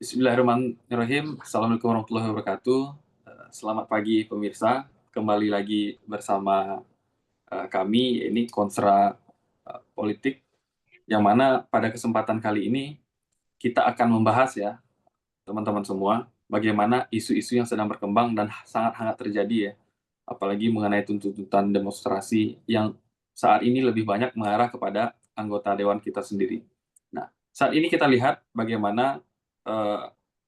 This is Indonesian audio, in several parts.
Bismillahirrahmanirrahim. Assalamualaikum warahmatullahi wabarakatuh. Selamat pagi pemirsa. Kembali lagi bersama kami ini Konsra Politik, yang mana pada kesempatan kali ini kita akan membahas ya teman-teman semua bagaimana isu-isu yang sedang berkembang dan sangat hangat terjadi ya, apalagi mengenai tuntutan demonstrasi yang saat ini lebih banyak mengarah kepada anggota dewan kita sendiri. Nah, saat ini kita lihat bagaimana eh,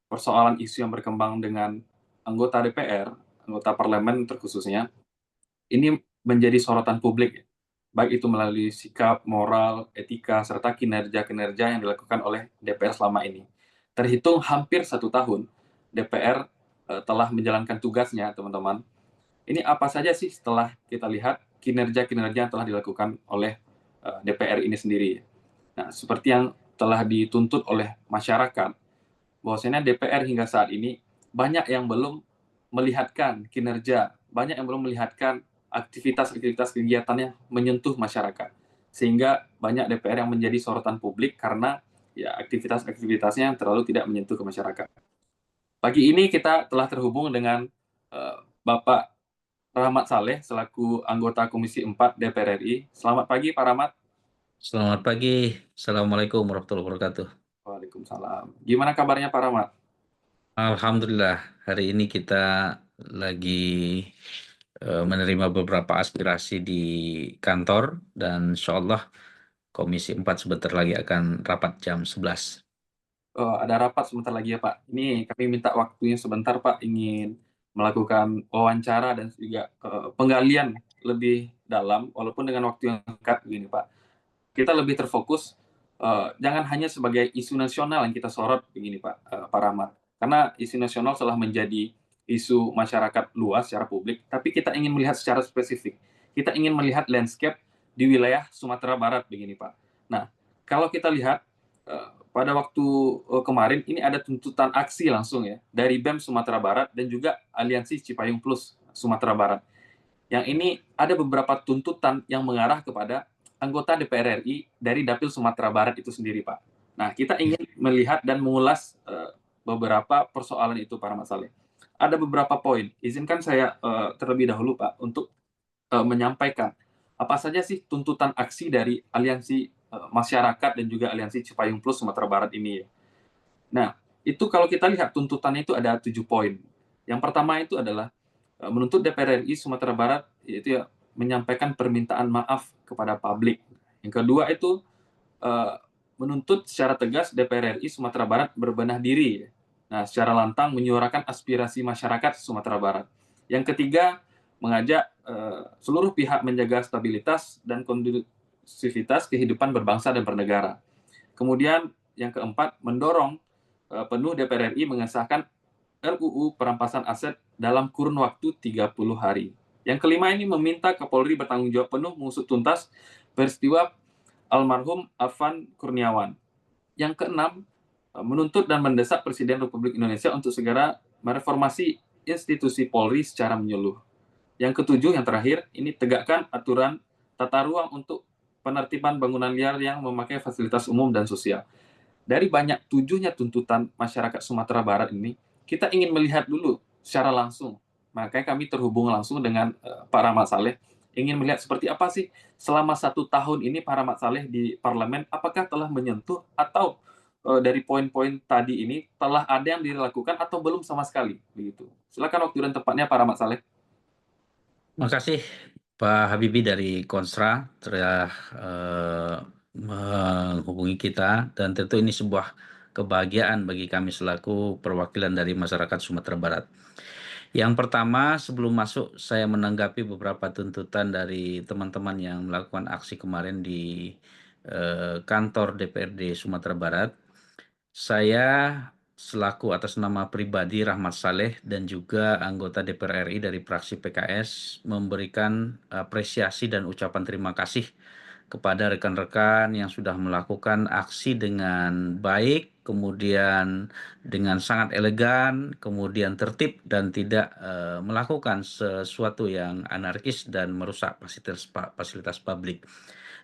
persoalan isu yang berkembang dengan anggota DPR, anggota parlemen terkhususnya, ini menjadi sorotan publik, baik itu melalui sikap, moral, etika, serta kinerja-kinerja yang dilakukan oleh DPR selama ini. Terhitung hampir 1 tahun, DPR telah menjalankan tugasnya, teman-teman. Ini apa saja sih setelah kita lihat kinerja-kinerja yang telah dilakukan oleh DPR ini sendiri. Nah, seperti yang telah dituntut oleh masyarakat, bahwasanya DPR hingga saat ini banyak yang belum melihatkan kinerja, banyak yang belum melihatkan aktivitas-aktivitas kegiatannya menyentuh masyarakat. Sehingga banyak DPR yang menjadi sorotan publik karena ya aktivitas-aktivitasnya yang terlalu tidak menyentuh ke masyarakat. Pagi ini kita telah terhubung dengan Bapak Rahmat Saleh selaku anggota Komisi 4 DPR RI. Selamat pagi Pak Rahmat. Selamat pagi. Assalamualaikum warahmatullahi wabarakatuh. Waalaikumsalam. Gimana kabarnya Pak Rahmat? Alhamdulillah, hari ini kita lagi menerima beberapa aspirasi di kantor dan insyaallah Komisi 4 sebentar lagi akan rapat jam 11. Ada rapat sebentar lagi ya Pak. Ini kami minta waktunya sebentar Pak, ingin melakukan wawancara dan juga penggalian lebih dalam, walaupun dengan waktu yang singkat begini Pak. Kita lebih terfokus, jangan hanya sebagai isu nasional yang kita sorot begini Pak Rahmat. Karena isu nasional telah menjadi isu masyarakat luas secara publik, tapi kita ingin melihat secara spesifik. Kita ingin melihat landscape di wilayah Sumatera Barat begini Pak. Nah, kalau kita lihat pada waktu kemarin ini ada tuntutan aksi langsung ya dari BEM Sumatera Barat dan juga Aliansi Cipayung Plus Sumatera Barat. Yang ini ada beberapa tuntutan yang mengarah kepada anggota DPR RI dari Dapil Sumatera Barat itu sendiri, Pak. Nah, kita ingin melihat dan mengulas beberapa persoalan itu, para masalah. Ada beberapa poin. Izinkan saya terlebih dahulu, Pak, untuk menyampaikan apa saja sih tuntutan aksi dari Aliansi Masyarakat dan juga Aliansi Cipayung Plus Sumatera Barat ini. Nah, itu kalau kita lihat tuntutannya itu ada 7 poin. Yang pertama itu adalah menuntut DPR RI Sumatera Barat yaitu ya menyampaikan permintaan maaf kepada publik. Yang kedua itu eh, menuntut secara tegas DPR RI Sumatera Barat berbenah diri. Nah, secara lantang menyuarakan aspirasi masyarakat Sumatera Barat. Yang ketiga, mengajak seluruh pihak menjaga stabilitas dan kondusivitas kehidupan berbangsa dan bernegara. Kemudian yang keempat, mendorong penuh DPR RI mengesahkan RUU perampasan aset dalam kurun waktu 30 hari. Yang kelima ini meminta Kapolri bertanggung jawab penuh mengusut tuntas peristiwa almarhum Afan Kurniawan. Yang keenam, menuntut dan mendesak Presiden Republik Indonesia untuk segera mereformasi institusi Polri secara menyeluruh. Yang ketujuh, yang terakhir, ini tegakkan aturan tata ruang untuk penertiban bangunan liar yang memakai fasilitas umum dan sosial. Dari banyak tujuhnya tuntutan masyarakat Sumatera Barat ini, kita ingin melihat dulu secara langsung. Makanya kami terhubung langsung dengan Pak Rahmat Saleh, ingin melihat seperti apa sih selama 1 tahun ini Pak Rahmat Saleh di parlemen, apakah telah menyentuh atau dari poin-poin tadi ini telah ada yang dilakukan atau belum sama sekali, begitu. Silakan waktu dan tempatnya Pak Rahmat Saleh. Terima kasih Pak Habibie dari Konsra telah menghubungi kita dan tentu ini sebuah kebahagiaan bagi kami selaku perwakilan dari masyarakat Sumatera Barat. Yang pertama, sebelum masuk saya menanggapi beberapa tuntutan dari teman-teman yang melakukan aksi kemarin di kantor DPRD Sumatera Barat. Saya selaku atas nama pribadi Rahmat Saleh dan juga anggota DPR RI dari fraksi PKS memberikan apresiasi dan ucapan terima kasih kepada rekan-rekan yang sudah melakukan aksi dengan baik, kemudian dengan sangat elegan, kemudian tertib dan tidak melakukan sesuatu yang anarkis dan merusak fasilitas publik.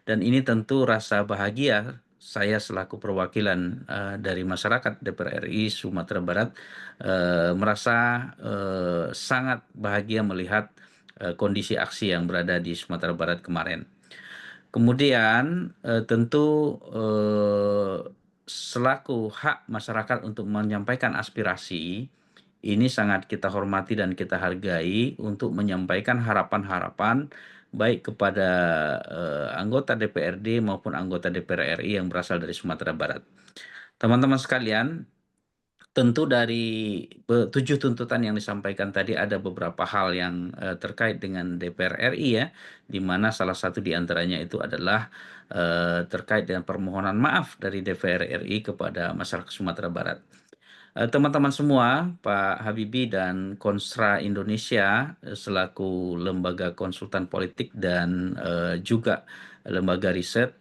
Dan ini tentu rasa bahagia saya selaku perwakilan dari masyarakat DPR RI Sumatera Barat merasa sangat bahagia melihat kondisi aksi yang berada di Sumatera Barat kemarin. Kemudian tentu selaku hak masyarakat untuk menyampaikan aspirasi, ini sangat kita hormati dan kita hargai untuk menyampaikan harapan-harapan baik kepada anggota DPRD maupun anggota DPR RI yang berasal dari Sumatera Barat. Teman-teman sekalian, tentu dari 7 tuntutan yang disampaikan tadi ada beberapa hal yang terkait dengan DPR RI ya, di mana salah satu di antaranya itu adalah terkait dengan permohonan maaf dari DPR RI kepada masyarakat Sumatera Barat. Teman-teman semua, Pak Habibie dan Konstra Indonesia selaku lembaga konsultan politik dan juga lembaga riset,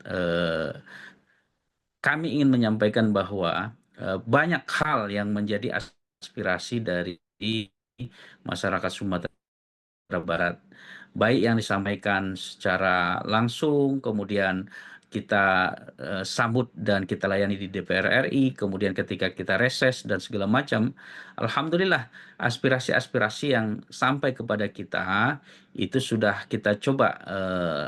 kami ingin menyampaikan bahwa banyak hal yang menjadi aspirasi dari masyarakat Sumatera Barat, baik yang disampaikan secara langsung, kemudian kita sambut dan kita layani di DPR RI, kemudian ketika kita reses dan segala macam, alhamdulillah aspirasi-aspirasi yang sampai kepada kita itu sudah kita coba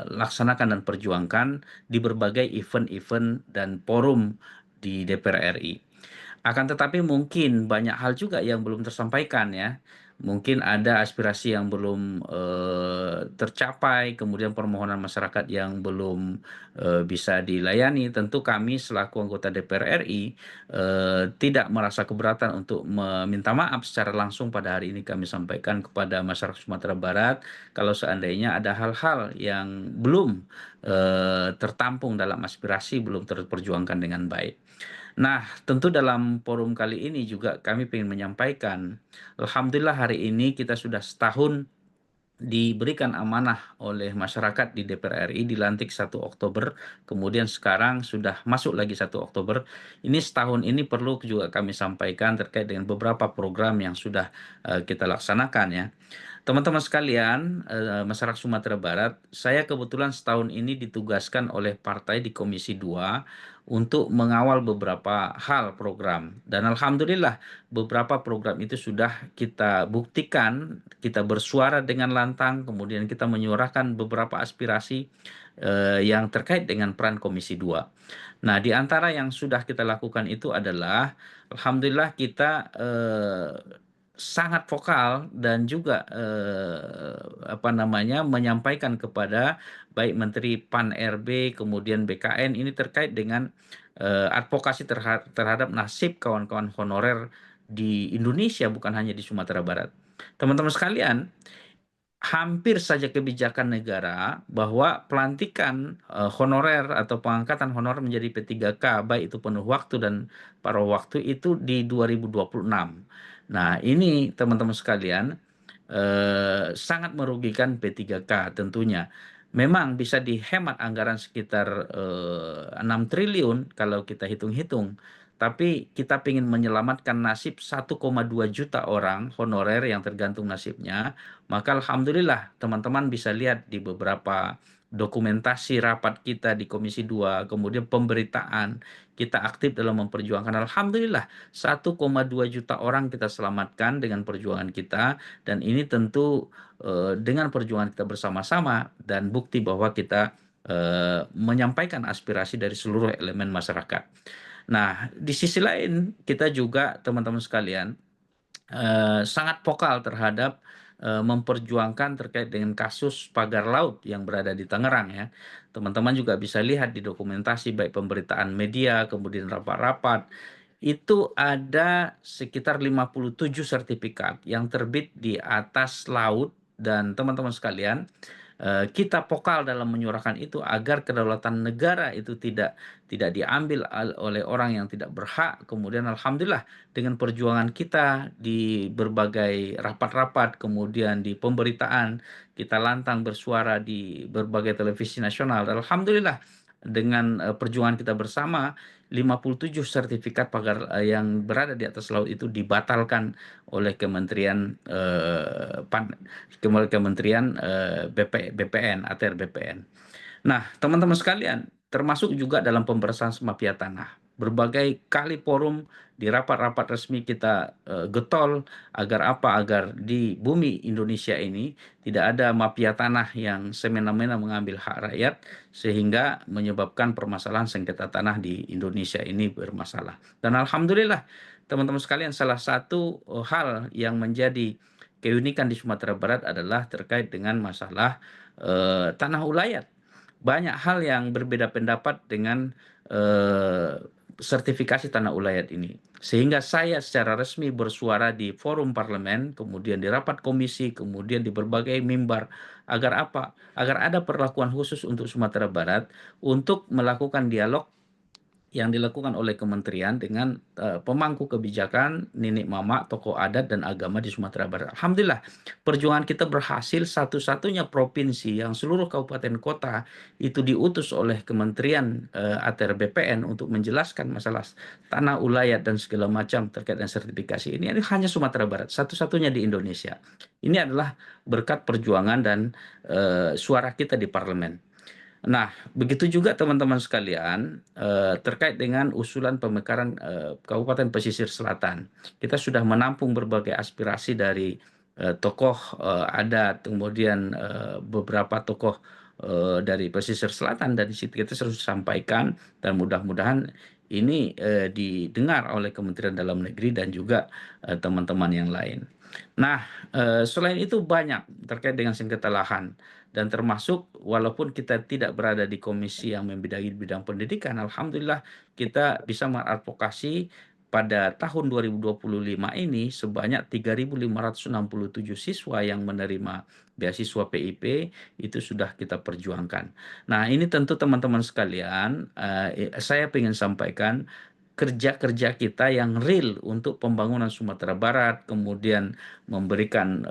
laksanakan dan perjuangkan di berbagai event-event dan forum di DPR RI. Akan tetapi mungkin banyak hal juga yang belum tersampaikan ya. Mungkin ada aspirasi yang belum tercapai, kemudian permohonan masyarakat yang belum bisa dilayani. Tentu kami selaku anggota DPR RI tidak merasa keberatan untuk meminta maaf secara langsung pada hari ini kami sampaikan kepada masyarakat Sumatera Barat kalau seandainya ada hal-hal yang belum tertampung dalam aspirasi, belum terperjuangkan dengan baik. Nah, tentu dalam forum kali ini juga kami ingin menyampaikan, alhamdulillah hari ini kita sudah setahun diberikan amanah oleh masyarakat di DPR RI, dilantik 1 Oktober, kemudian sekarang sudah masuk lagi 1 Oktober. Ini setahun ini perlu juga kami sampaikan terkait dengan beberapa program yang sudah kita laksanakan ya. Teman-teman sekalian, masyarakat Sumatera Barat, saya kebetulan setahun ini ditugaskan oleh partai di Komisi 2 untuk mengawal beberapa hal program. Dan alhamdulillah beberapa program itu sudah kita buktikan, kita bersuara dengan lantang, kemudian kita menyuarakan beberapa aspirasi yang terkait dengan peran Komisi 2. Nah, di antara yang sudah kita lakukan itu adalah alhamdulillah kita sangat vokal dan juga menyampaikan kepada baik Menteri Pan RB kemudian BKN ini terkait dengan advokasi terhadap nasib kawan-kawan honorer di Indonesia bukan hanya di Sumatera Barat. Teman-teman sekalian, hampir saja kebijakan negara bahwa pelantikan honorer atau pengangkatan honorer menjadi P3K baik itu penuh waktu dan paruh waktu itu di 2026. Nah, ini teman-teman sekalian sangat merugikan P3K tentunya. Memang bisa dihemat anggaran sekitar 6 triliun kalau kita hitung-hitung. Tapi kita ingin menyelamatkan nasib 1,2 juta orang honorer yang tergantung nasibnya. Maka alhamdulillah teman-teman bisa lihat di beberapa dokumentasi rapat kita di Komisi 2, kemudian pemberitaan, kita aktif dalam memperjuangkan. Alhamdulillah 1,2 juta orang kita selamatkan dengan perjuangan kita, dan ini tentu dengan perjuangan kita bersama-sama dan bukti bahwa kita menyampaikan aspirasi dari seluruh elemen masyarakat. Nah, di sisi lain kita juga teman-teman sekalian sangat vokal terhadap memperjuangkan terkait dengan kasus pagar laut yang berada di Tangerang ya. Teman-teman juga bisa lihat di dokumentasi baik pemberitaan media, kemudian rapat-rapat, itu ada sekitar 57 sertifikat yang terbit di atas laut dan teman-teman sekalian, kita vokal dalam menyuarakan itu agar kedaulatan negara itu tidak diambil oleh orang yang tidak berhak. Kemudian alhamdulillah dengan perjuangan kita di berbagai rapat-rapat, kemudian di pemberitaan, kita lantang bersuara di berbagai televisi nasional. Alhamdulillah dengan perjuangan kita bersama, 57 sertifikat pagar yang berada di atas laut itu dibatalkan oleh Kementerian BPN, ATR BPN. Nah, teman-teman sekalian, termasuk juga dalam pemberantasan mafia tanah. Berbagai kali forum di rapat-rapat resmi kita getol agar apa? Agar di bumi Indonesia ini tidak ada mafia tanah yang semena-mena mengambil hak rakyat sehingga menyebabkan permasalahan sengketa tanah di Indonesia ini bermasalah. Dan alhamdulillah teman-teman sekalian, salah satu hal yang menjadi keunikan di Sumatera Barat adalah terkait dengan masalah tanah ulayat. Banyak hal yang berbeda pendapat dengan eh, sertifikasi tanah ulayat ini. Sehingga saya secara resmi bersuara di forum parlemen, kemudian di rapat komisi, kemudian di berbagai mimbar. Agar apa? Agar ada perlakuan khusus untuk Sumatera Barat untuk melakukan dialog yang dilakukan oleh kementerian dengan pemangku kebijakan, nenek mama, tokoh adat dan agama di Sumatera Barat. Alhamdulillah, perjuangan kita berhasil. Satu-satunya provinsi yang seluruh kabupaten kota itu diutus oleh Kementerian ATR BPN untuk menjelaskan masalah tanah ulayat dan segala macam terkait dengan sertifikasi ini hanya Sumatera Barat, satu-satunya di Indonesia. Ini adalah berkat perjuangan dan suara kita di parlemen. Nah, begitu juga teman-teman sekalian, terkait dengan usulan pemekaran Kabupaten Pesisir Selatan. Kita sudah menampung berbagai aspirasi dari tokoh adat, kemudian beberapa tokoh dari Pesisir Selatan, dan di situ kita harus sampaikan, dan mudah-mudahan ini didengar oleh Kementerian Dalam Negeri dan juga teman-teman yang lain. Nah, selain itu banyak terkait dengan sengketa lahan. Dan termasuk walaupun kita tidak berada di komisi yang membidangi bidang pendidikan, alhamdulillah kita bisa mengadvokasi pada tahun 2025 ini sebanyak 3.567 siswa yang menerima beasiswa PIP itu sudah kita perjuangkan. Nah, ini tentu teman-teman sekalian, saya ingin sampaikan kerja-kerja kita yang real untuk pembangunan Sumatera Barat, kemudian memberikan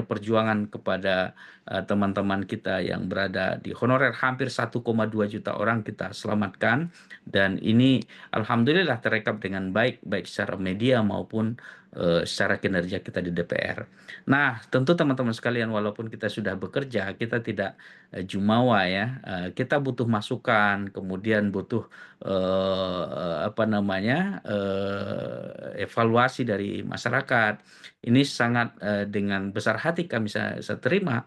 perjuangan kepada teman-teman kita yang berada di honorer. Hampir 1,2 juta orang kita selamatkan, dan ini alhamdulillah terekam dengan baik secara media maupun secara kinerja kita di DPR. Nah, tentu teman-teman sekalian, walaupun kita sudah bekerja, kita tidak jumawa ya. Kita butuh masukan, kemudian butuh evaluasi dari masyarakat. Ini sangat dengan besar hati kami saya terima.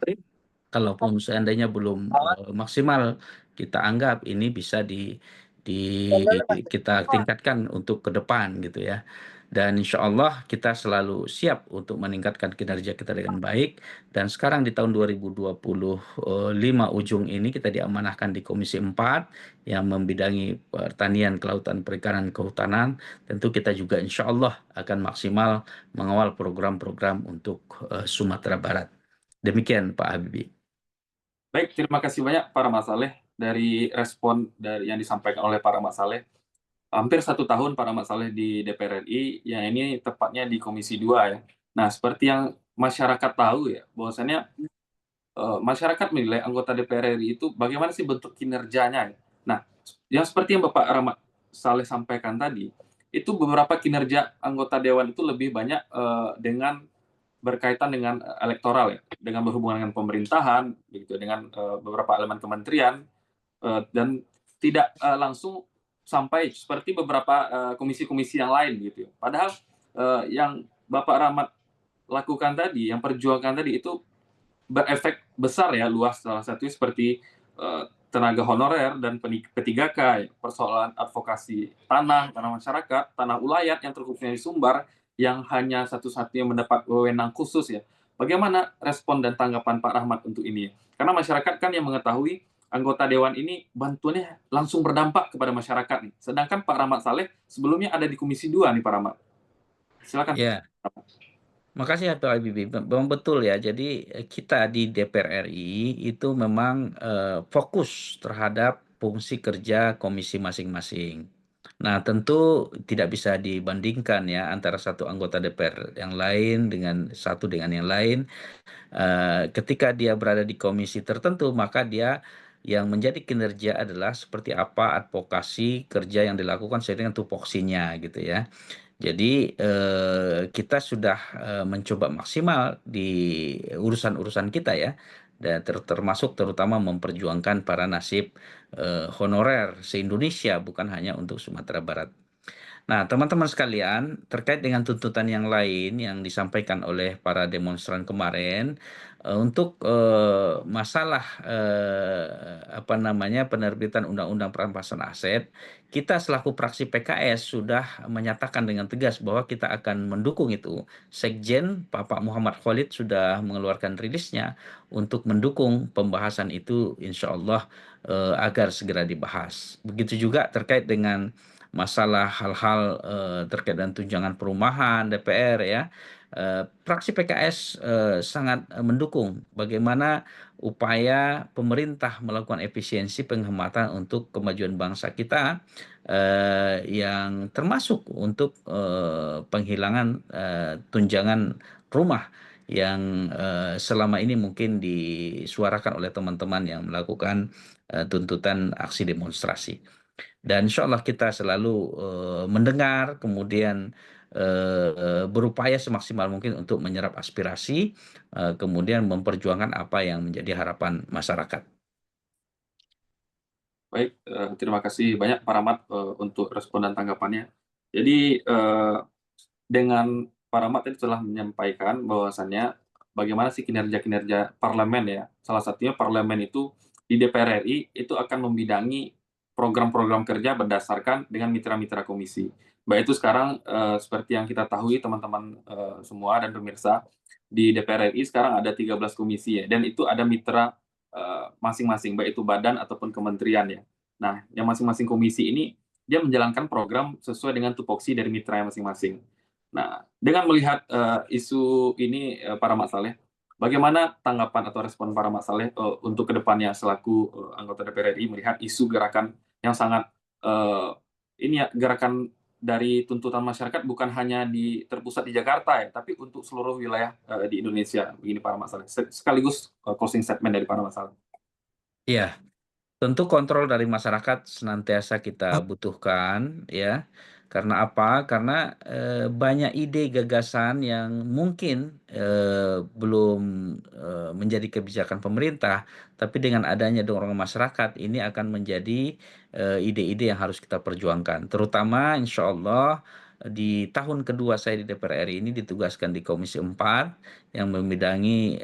Kalaupun seandainya belum maksimal, kita anggap ini bisa kita tingkatkan untuk ke depan gitu ya. Dan insya Allah kita selalu siap untuk meningkatkan kinerja kita dengan baik. Dan sekarang di tahun 2025 ujung ini kita diamanahkan di Komisi 4 yang membidangi pertanian, kelautan, perikanan, kehutanan. Tentu kita juga insya Allah akan maksimal mengawal program-program untuk Sumatera Barat. Demikian Pak Habibie. Baik, terima kasih banyak Pak Rahmat Saleh dari respon dari yang disampaikan oleh Pak Rahmat Saleh. Hampir 1 tahun Pak Rahmat Saleh di DPR RI, yang ini tepatnya di Komisi 2 ya. Nah, seperti yang masyarakat tahu ya, bahwasannya masyarakat menilai anggota DPR RI itu bagaimana sih bentuk kinerjanya. Nah, yang seperti yang Bapak Rahmat Saleh sampaikan tadi, itu beberapa kinerja anggota dewan itu lebih banyak dengan berkaitan dengan elektoral ya, dengan berhubungan dengan pemerintahan, begitu, dengan beberapa elemen kementerian, dan tidak langsung sampai seperti beberapa komisi-komisi yang lain gitu. Padahal yang Bapak Rahmat lakukan tadi, yang perjuangkan tadi itu berefek besar ya, luas. Salah satunya seperti tenaga honorer dan P3K, persoalan advokasi tanah masyarakat, tanah ulayat yang terkhususnya di Sumbar, yang hanya satu-satunya mendapat wewenang khusus ya. Bagaimana respon dan tanggapan Pak Rahmat untuk ini? Karena masyarakat kan yang mengetahui anggota dewan ini bantuannya langsung berdampak kepada masyarakat nih. Sedangkan Pak Rahmat Saleh sebelumnya ada di Komisi 2 nih Pak Rahmat. Silakan. Ya, makasih Pak Habibie. Memang betul ya. Jadi kita di DPR RI itu memang fokus terhadap fungsi kerja komisi masing-masing. Nah, tentu tidak bisa dibandingkan ya antara satu anggota DPR yang lain dengan yang lain. Ketika dia berada di komisi tertentu, maka dia yang menjadi kinerja adalah seperti apa advokasi kerja yang dilakukan sesuai dengan tupoksinya gitu ya. Jadi kita sudah mencoba maksimal di urusan-urusan kita ya. dan termasuk terutama memperjuangkan para nasib honorer se-Indonesia, bukan hanya untuk Sumatera Barat. Nah, teman-teman sekalian, terkait dengan tuntutan yang lain yang disampaikan oleh para demonstran kemarin, untuk masalah apa namanya penerbitan Undang-Undang Perampasan Aset, kita selaku fraksi PKS sudah menyatakan dengan tegas bahwa kita akan mendukung itu. Sekjen Bapak Muhammad Khalid sudah mengeluarkan rilisnya untuk mendukung pembahasan itu, insya Allah agar segera dibahas. Begitu juga terkait dengan masalah hal-hal terkait dengan tunjangan perumahan DPR ya. Fraksi PKS sangat mendukung bagaimana upaya pemerintah melakukan efisiensi penghematan untuk kemajuan bangsa kita, yang termasuk untuk penghilangan tunjangan rumah yang selama ini mungkin disuarakan oleh teman-teman yang melakukan tuntutan aksi demonstrasi. Dan insya Allah kita selalu mendengar, kemudian berupaya semaksimal mungkin untuk menyerap aspirasi, kemudian memperjuangkan apa yang menjadi harapan masyarakat. Baik, terima kasih banyak Pak Rahmat untuk respon dan tanggapannya. Jadi dengan Pak Rahmat tadi telah menyampaikan bahwasannya bagaimana sih kinerja-kinerja parlemen ya. Salah satunya parlemen itu di DPR RI itu akan membidangi program-program kerja berdasarkan dengan mitra-mitra komisi. Baik itu sekarang seperti yang kita tahu teman-teman semua dan pemirsa, di DPR RI sekarang ada 13 komisi ya, dan itu ada mitra masing-masing, baik itu badan ataupun kementerian ya. Nah, yang masing-masing komisi ini dia menjalankan program sesuai dengan tupoksi dari mitra yang masing-masing. Nah, dengan melihat isu ini para Mak Saleh, bagaimana tanggapan atau respon para Mak Saleh untuk kedepannya selaku anggota DPR RI melihat isu gerakan yang sangat ini ya, gerakan dari tuntutan masyarakat bukan hanya terpusat di Jakarta ya, tapi untuk seluruh wilayah di Indonesia. Begini para Mak Saleh. Sekaligus closing statement dari para Mak Saleh. Iya, tentu kontrol dari masyarakat senantiasa kita butuhkan ya. Karena apa? Karena banyak ide gagasan yang mungkin belum menjadi kebijakan pemerintah, tapi dengan adanya dorongan masyarakat ini akan menjadi ide-ide yang harus kita perjuangkan. Terutama insya Allah di tahun kedua saya di DPR RI ini ditugaskan di Komisi 4 yang membidangi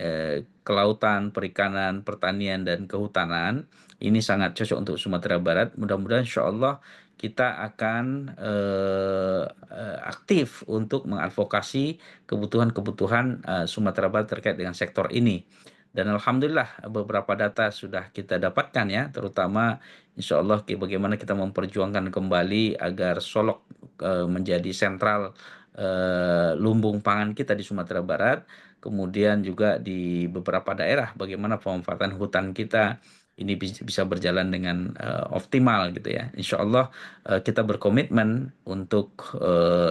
kelautan, perikanan, pertanian, dan kehutanan. Ini sangat cocok untuk Sumatera Barat. Mudah-mudahan insya Allah kita akan aktif untuk mengadvokasi kebutuhan-kebutuhan Sumatera Barat terkait dengan sektor ini. Dan alhamdulillah beberapa data sudah kita dapatkan ya, terutama insya Allah bagaimana kita memperjuangkan kembali agar Solok menjadi sentral lumbung pangan kita di Sumatera Barat. Kemudian juga di beberapa daerah bagaimana pemanfaatan hutan kita ini bisa berjalan dengan optimal gitu ya. Insya Allah kita berkomitmen untuk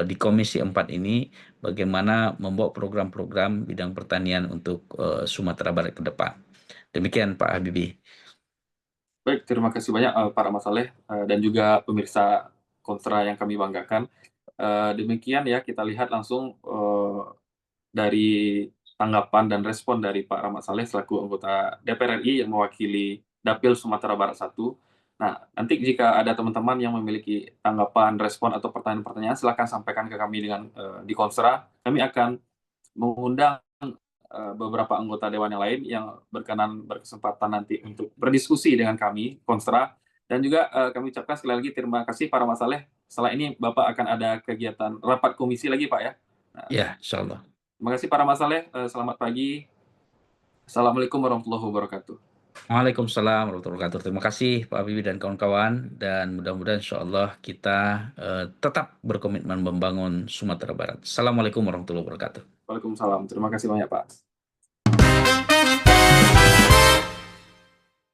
di Komisi 4 ini bagaimana membawa program-program bidang pertanian untuk Sumatera Barat ke depan. Demikian Pak Habibie. Baik, terima kasih banyak para Mak Saleh dan juga pemirsa Kontra yang kami banggakan. Demikian ya, kita lihat langsung dari tanggapan dan respon dari Pak Rahmat Saleh selaku anggota DPR RI yang mewakili Dapil Sumatera Barat 1. Nah, nanti jika ada teman-teman yang memiliki tanggapan, respon, atau pertanyaan-pertanyaan, silakan sampaikan ke kami dengan di Konsra. Kami akan mengundang beberapa anggota dewan yang lain yang berkesempatan nanti untuk berdiskusi dengan kami, Konsra. Dan juga kami ucapkan sekali lagi terima kasih para Mas Saleh. Setelah ini Bapak akan ada kegiatan rapat komisi lagi Pak ya. Nah, Ya, insya Allah. terima kasih para Mas Saleh. Selamat pagi. Assalamualaikum warahmatullahi wabarakatuh. Waalaikumsalam warahmatullahi wabarakatuh. Terima kasih Pak Habibie dan kawan-kawan, dan mudah-mudahan insya Allah kita tetap berkomitmen membangun Sumatera Barat. Assalamualaikum warahmatullahi wabarakatuh. Waalaikumsalam. Terima kasih banyak Pak.